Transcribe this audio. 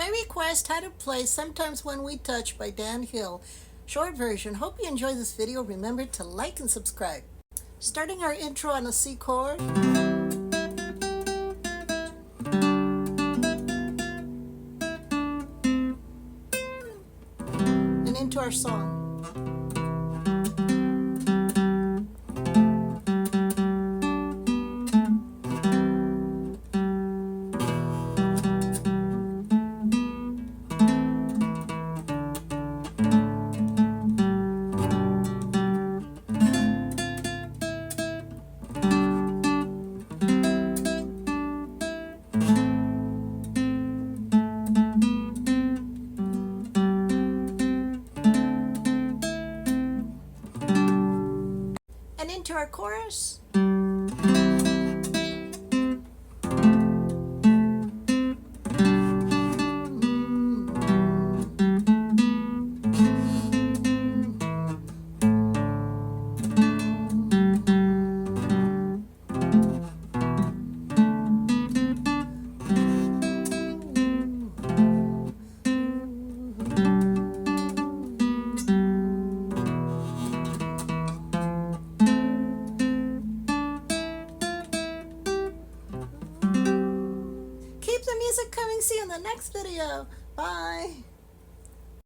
I request how to play Sometimes When We Touch by Dan Hill. Short version. Hope you enjoy this video. Remember to like and subscribe. Starting our intro on a C chord. And into our song. And into our chorus. Keep the music coming. See you in the next video. Bye.